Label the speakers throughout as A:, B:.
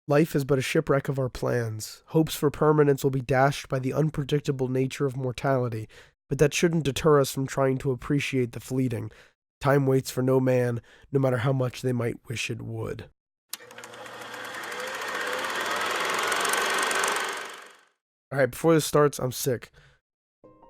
A: Life is but a shipwreck of our plans. Hopes for permanence will be dashed by the unpredictable nature of mortality, but that shouldn't deter us from trying to appreciate the fleeting. Time waits for no man, no matter how much they might wish it would. Alright, before this starts, I'm sick.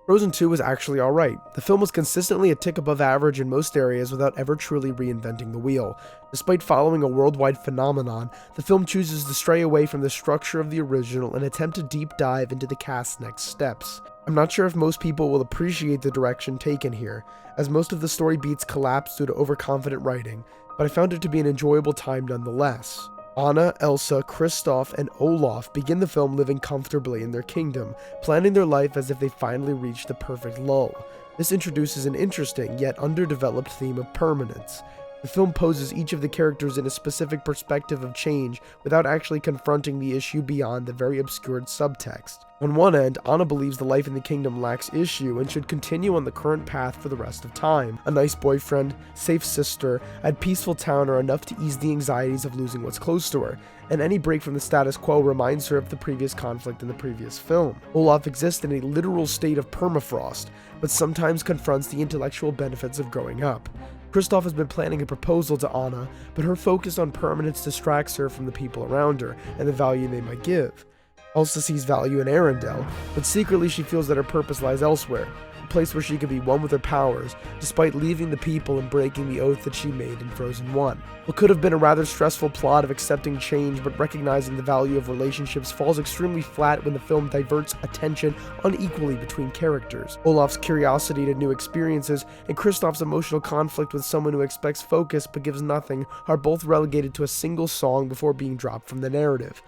A: Frozen 2 was actually alright. The film was consistently a tick above average in most areas without ever truly reinventing the wheel. Despite following a worldwide phenomenon, the film chooses to stray away from the structure of the original and attempt to deep dive into the cast's next steps. I'm not sure if most people will appreciate the direction taken here, as most of the story beats collapse due to overconfident writing, but I found it to be an enjoyable time nonetheless. Anna, Elsa, Kristoff, and Olaf begin the film living comfortably in their kingdom, planning their life as if they finally reached the perfect lull. This introduces an interesting, yet underdeveloped theme of permanence. The film poses each of the characters in a specific perspective of change without actually confronting the issue beyond the very obscured subtext. On one end, Anna believes the life in the kingdom lacks issue and should continue on the current path for the rest of time. A nice boyfriend, safe sister, and peaceful town are enough to ease the anxieties of losing what's close to her, and any break from the status quo reminds her of the previous conflict in the previous film. Olaf exists in a literal state of permafrost, but sometimes confronts the intellectual benefits of growing up. Kristoff has been planning a proposal to Anna, but her focus on permanence distracts her from the people around her and the value they might give. Elsa sees value in Arendelle, but secretly she feels that her purpose lies elsewhere, a place where she can be one with her powers, despite leaving the people and breaking the oath that she made in Frozen 1. What could have been a rather stressful plot of accepting change but recognizing the value of relationships falls extremely flat when the film diverts attention unequally between characters. Olaf's curiosity to new experiences and Kristoff's emotional conflict with someone who expects focus but gives nothing are both relegated to a single song before being dropped from the narrative.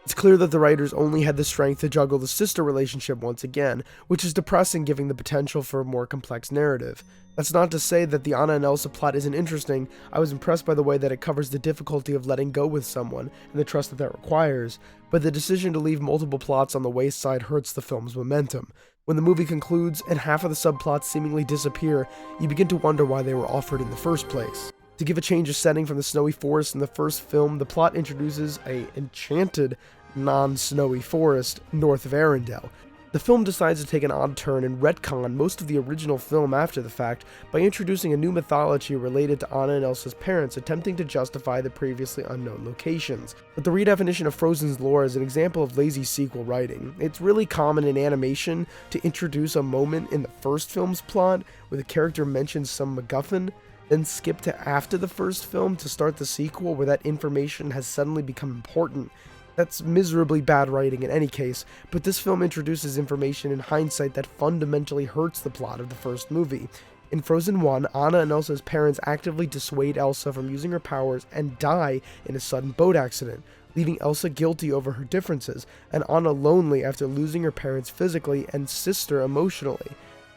A: It's clear that the writers only had the strength to juggle the sister relationship once again, which is depressing given the potential for a more complex narrative. That's not to say that the Anna and Elsa plot isn't interesting. I was impressed by the way that it covers the difficulty of letting go with someone and the trust that requires, but the decision to leave multiple plots on the wayside hurts the film's momentum. When the movie concludes and half of the subplots seemingly disappear, you begin to wonder why they were offered in the first place. To give a change of setting from the snowy forest in the first film, the plot introduces a enchanted, non-snowy forest north of Arendelle. The film decides to take an odd turn and retcon most of the original film after the fact by introducing a new mythology related to Anna and Elsa's parents, attempting to justify the previously unknown locations. But the redefinition of Frozen's lore is an example of lazy sequel writing. It's really common in animation to introduce a moment in the first film's plot where the character mentions some MacGuffin, then skip to after the first film to start the sequel where that information has suddenly become important. That's miserably bad writing in any case, but this film introduces information in hindsight that fundamentally hurts the plot of the first movie. In Frozen 1, Anna and Elsa's parents actively dissuade Elsa from using her powers and die in a sudden boat accident, leaving Elsa guilty over her differences, and Anna lonely after losing her parents physically and sister emotionally.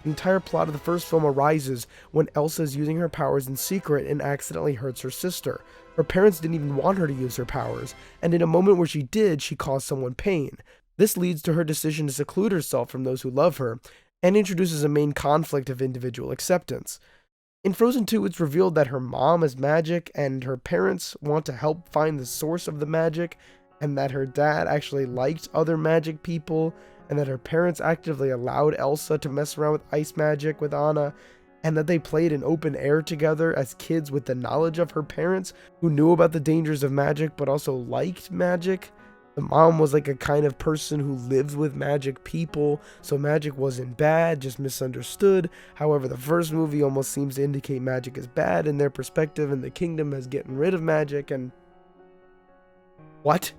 A: The entire plot of the first film arises when Elsa is using her powers in secret and accidentally hurts her sister. Her parents didn't even want her to use her powers, and in a moment where she did, she caused someone pain. This leads to her decision to seclude herself from those who love her, and introduces a main conflict of individual acceptance. In Frozen 2, it's revealed that her mom is magic, and her parents want to help find the source of the magic, and that her dad actually liked other magic people, and that her parents actively allowed Elsa to mess around with ice magic with Anna, and that they played in open air together as kids with the knowledge of her parents who knew about the dangers of magic but also liked magic. The mom was like a kind of person who lived with magic people, so magic wasn't bad, just misunderstood. However, the first movie almost seems to indicate magic is bad in their perspective and the kingdom has gotten rid of magic and... What?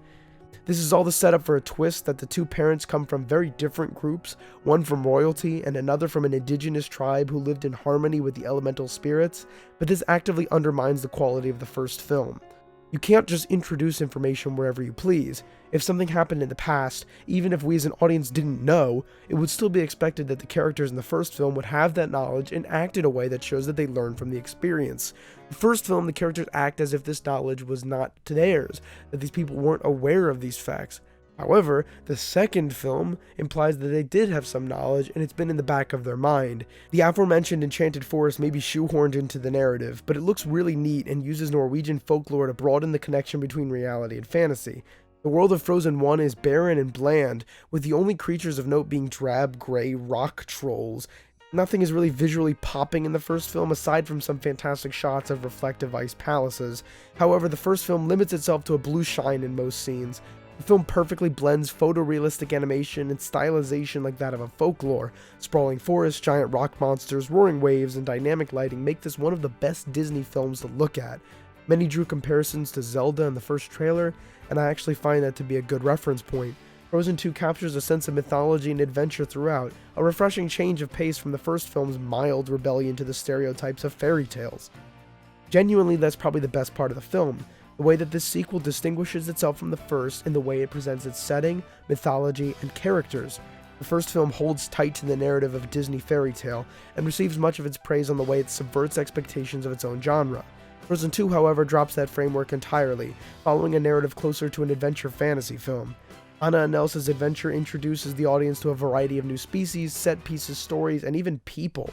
A: This is all the setup for a twist that the two parents come from very different groups, one from royalty and another from an indigenous tribe who lived in harmony with the elemental spirits, but this actively undermines the quality of the first film. You can't just introduce information wherever you please. If something happened in the past, even if we as an audience didn't know, it would still be expected that the characters in the first film would have that knowledge and act in a way that shows that they learned from the experience. The first film, the characters act as if this knowledge was not theirs, that these people weren't aware of these facts. However, the second film implies that they did have some knowledge and it's been in the back of their mind. The aforementioned enchanted forest may be shoehorned into the narrative, but it looks really neat and uses Norwegian folklore to broaden the connection between reality and fantasy. The world of Frozen 1 is barren and bland, with the only creatures of note being drab, gray rock trolls. Nothing is really visually popping in the first film aside from some fantastic shots of reflective ice palaces. However, the first film limits itself to a blue shine in most scenes. The film perfectly blends photorealistic animation and stylization like that of a folklore. Sprawling forests, giant rock monsters, roaring waves, and dynamic lighting make this one of the best Disney films to look at. Many drew comparisons to Zelda in the first trailer, and I actually find that to be a good reference point. Frozen 2 captures a sense of mythology and adventure throughout, a refreshing change of pace from the first film's mild rebellion to the stereotypes of fairy tales. Genuinely, that's probably the best part of the film, the way that this sequel distinguishes itself from the first in the way it presents its setting, mythology, and characters. The first film holds tight to the narrative of a Disney fairy tale, and receives much of its praise on the way it subverts expectations of its own genre. Frozen 2, however, drops that framework entirely, following a narrative closer to an adventure fantasy film. Anna and Elsa's adventure introduces the audience to a variety of new species, set pieces, stories, and even people.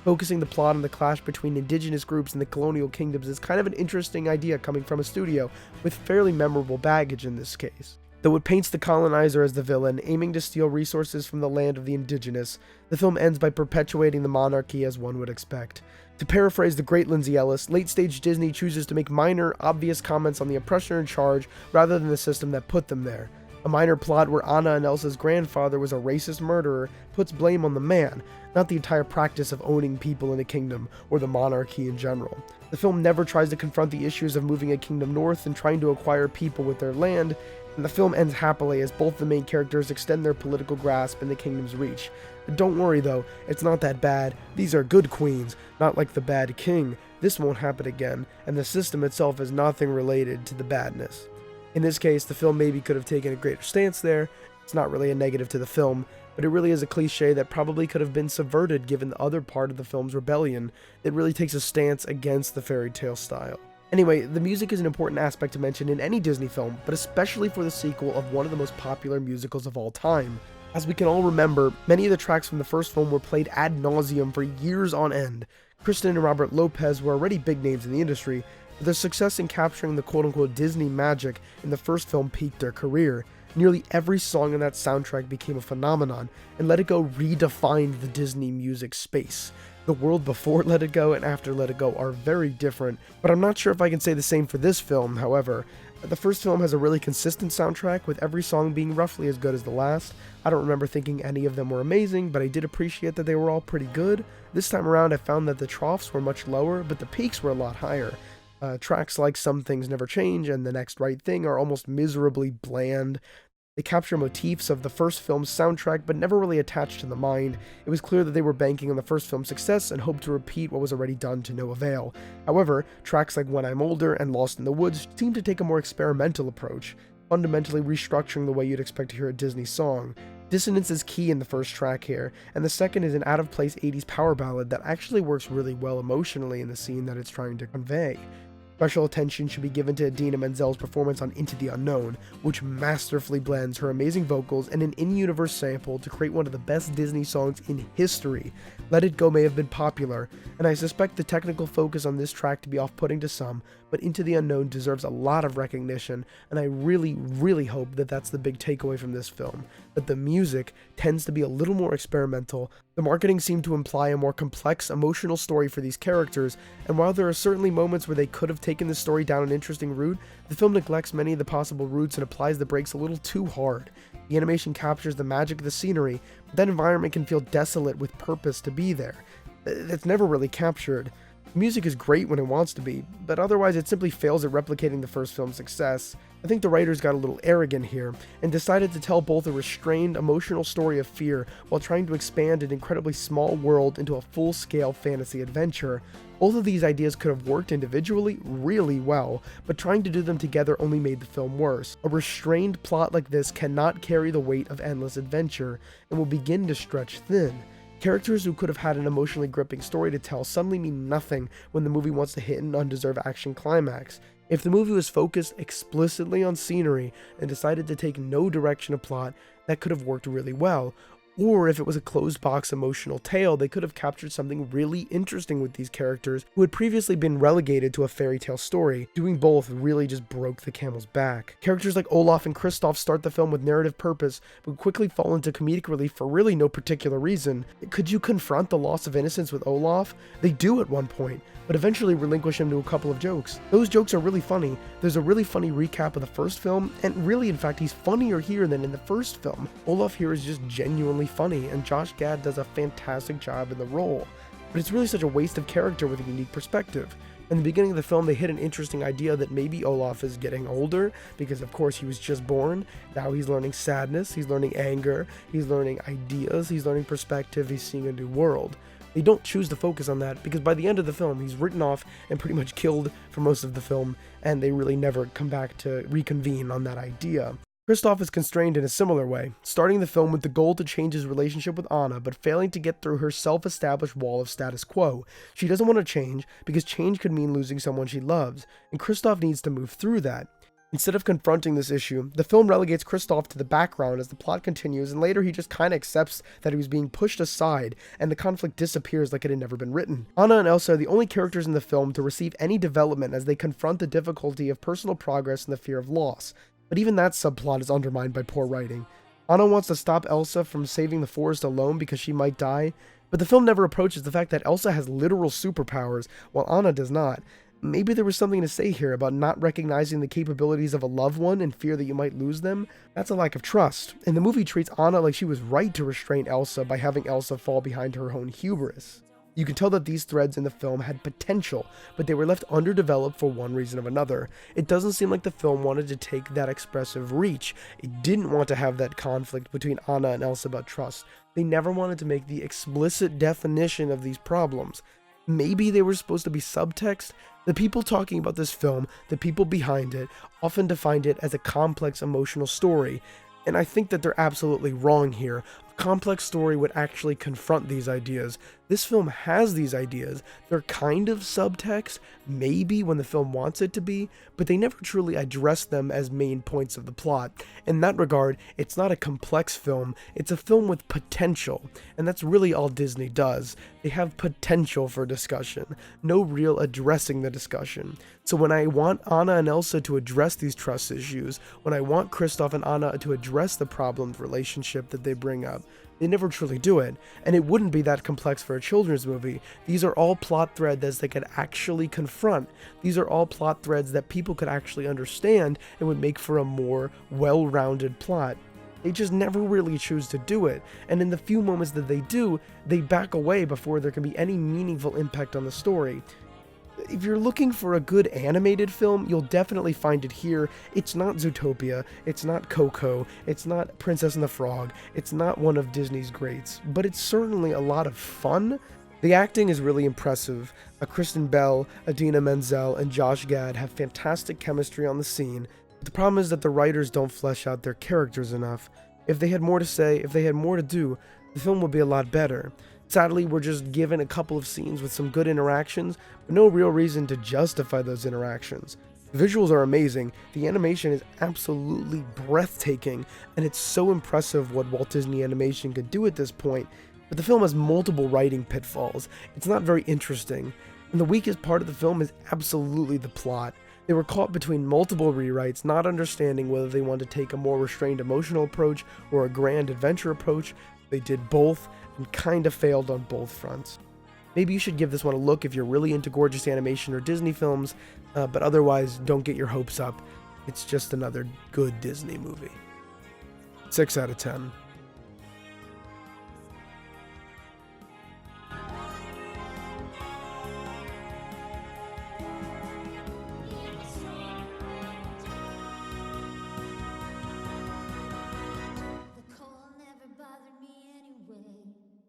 A: Focusing the plot on the clash between indigenous groups and the colonial kingdoms is kind of an interesting idea coming from a studio with fairly memorable baggage in this case. Though it paints the colonizer as the villain, aiming to steal resources from the land of the indigenous, the film ends by perpetuating the monarchy as one would expect. To paraphrase the great Lindsay Ellis, late-stage Disney chooses to make minor, obvious comments on the oppressor in charge rather than the system that put them there. A minor plot where Anna and Elsa's grandfather was a racist murderer puts blame on the man, not the entire practice of owning people in a kingdom or the monarchy in general. The film never tries to confront the issues of moving a kingdom north and trying to acquire people with their land, and the film ends happily as both the main characters extend their political grasp in the kingdom's reach. Don't worry though, it's not that bad. These are good queens, not like the bad king. This won't happen again, and the system itself is nothing related to the badness. In this case, the film maybe could have taken a greater stance there. It's not really a negative to the film, but it really is a cliche that probably could have been subverted given the other part of the film's rebellion that really takes a stance against the fairy tale style. Anyway, the music is an important aspect to mention in any Disney film, but especially for the sequel of one of the most popular musicals of all time. As we can all remember, many of the tracks from the first film were played ad nauseum for years on end. Kristen and Robert Lopez were already big names in the industry, but their success in capturing the quote-unquote Disney magic in the first film piqued their career. Nearly every song in that soundtrack became a phenomenon, and Let It Go redefined the Disney music space. The world before Let It Go and after Let It Go are very different, but I'm not sure if I can say the same for this film, however. The first film has a really consistent soundtrack, with every song being roughly as good as the last. I don't remember thinking any of them were amazing, but I did appreciate that they were all pretty good. This time around I found that the troughs were much lower, but the peaks were a lot higher. Tracks like Some Things Never Change and The Next Right Thing are almost miserably bland. They capture motifs of the first film's soundtrack, but never really attached to the mind. It was clear that they were banking on the first film's success and hoped to repeat what was already done to no avail. However, tracks like When I'm Older and Lost in the Woods seem to take a more experimental approach, fundamentally restructuring the way you'd expect to hear a Disney song. Dissonance is key in the first track here, and the second is an out-of-place 80s power ballad that actually works really well emotionally in the scene that it's trying to convey. Special attention should be given to Idina Menzel's performance on Into the Unknown, which masterfully blends her amazing vocals and an in-universe sample to create one of the best Disney songs in history. Let It Go may have been popular, and I suspect the technical focus on this track to be off-putting to some, but Into the Unknown deserves a lot of recognition, and I really hope that that's the big takeaway from this film, that the music tends to be a little more experimental. The marketing seemed to imply a more complex, emotional story for these characters, and while there are certainly moments where they could have taken the story down an interesting route, the film neglects many of the possible routes and applies the brakes a little too hard. The animation captures the magic of the scenery, but that environment can feel desolate with purpose to be there. That's never really captured. Music is great when it wants to be, but otherwise it simply fails at replicating the first film's success. I think the writers got a little arrogant here, and decided to tell both a restrained, emotional story of fear while trying to expand an incredibly small world into a full-scale fantasy adventure. Both of these ideas could have worked individually really well, but trying to do them together only made the film worse. A restrained plot like this cannot carry the weight of endless adventure, and will begin to stretch thin. Characters who could have had an emotionally gripping story to tell suddenly mean nothing when the movie wants to hit an undeserved action climax. If the movie was focused explicitly on scenery and decided to take no direction of plot, that could have worked really well. Or if it was a closed box emotional tale, they could have captured something really interesting with these characters who had previously been relegated to a fairy tale story. Doing both really just broke the camel's back. Characters like Olaf and Kristoff start the film with narrative purpose, but quickly fall into comedic relief for really no particular reason. Could you confront the loss of innocence with Olaf? They do at one point, but eventually relinquish him to a couple of jokes. Those jokes are really funny. There's a really funny recap of the first film, and really, in fact, he's funnier here than in the first film. Olaf here is just genuinely funny, and Josh Gad does a fantastic job in the role. But it's really such a waste of character with a unique perspective. In the beginning of the film, they hit an interesting idea that maybe Olaf is getting older, because of course he was just born. Now he's learning sadness, he's learning anger, he's learning ideas, he's learning perspective, he's seeing a new world. They don't choose to focus on that because by the end of the film, he's written off and pretty much killed for most of the film, and they really never come back to reconvene on that idea. Kristoff is constrained in a similar way, starting the film with the goal to change his relationship with Anna, but failing to get through her self-established wall of status quo. She doesn't want to change because change could mean losing someone she loves, and Kristoff needs to move through that. Instead of confronting this issue, the film relegates Kristoff to the background as the plot continues, and later he just kinda accepts that he was being pushed aside, and the conflict disappears like it had never been written. Anna and Elsa are the only characters in the film to receive any development as they confront the difficulty of personal progress and the fear of loss. But even that subplot is undermined by poor writing. Anna wants to stop Elsa from saving the forest alone because she might die, but the film never approaches the fact that Elsa has literal superpowers while Anna does not. Maybe there was something to say here about not recognizing the capabilities of a loved one and fear that you might lose them. That's a lack of trust, and the movie treats Anna like she was right to restrain Elsa by having Elsa fall behind her own hubris. You can tell that these threads in the film had potential, but they were left underdeveloped for one reason or another. It doesn't seem like the film wanted to take that expressive reach. It didn't want to have that conflict between Anna and Elsa about trust. They never wanted to make the explicit definition of these problems. Maybe they were supposed to be subtext. The people talking about this film, the people behind it, often defined it as a complex emotional story, and I think that they're absolutely wrong here. A complex story would actually confront these ideas. This film has these ideas. They're kind of subtext, maybe when the film wants it to be, but they never truly address them as main points of the plot. In that regard, it's not a complex film, it's a film with potential, and that's really all Disney does. They have potential for discussion, no real addressing the discussion. So when I want Anna and Elsa to address these trust issues, when I want Kristoff and Anna to address the problemed relationship that they bring up, they never truly do it, and it wouldn't be that complex for a children's movie. These are all plot threads they could actually confront. These are all plot threads that people could actually understand and would make for a more well-rounded plot. They just never really choose to do it, and in the few moments that they do, they back away before there can be any meaningful impact on the story. If you're looking for a good animated film, you'll definitely find it here. It's not Zootopia, it's not Coco, it's not Princess and the Frog, it's not one of Disney's greats, but it's certainly a lot of fun. The acting is really impressive. Kristen Bell, Idina Menzel, and Josh Gad have fantastic chemistry on the scene, but the problem is that the writers don't flesh out their characters enough. If they had more to say, if they had more to do, the film would be a lot better. Sadly, we're just given a couple of scenes with some good interactions, but no real reason to justify those interactions. The visuals are amazing, the animation is absolutely breathtaking, and it's so impressive what Walt Disney Animation could do at this point, but the film has multiple writing pitfalls. It's not very interesting, and the weakest part of the film is absolutely the plot. They were caught between multiple rewrites, not understanding whether they want to take a more restrained emotional approach or a grand adventure approach. They did both, and kinda failed on both fronts. Maybe you should give this one a look if you're really into gorgeous animation or Disney films, but otherwise, don't get your hopes up. It's just another good Disney movie. 6 out of 10.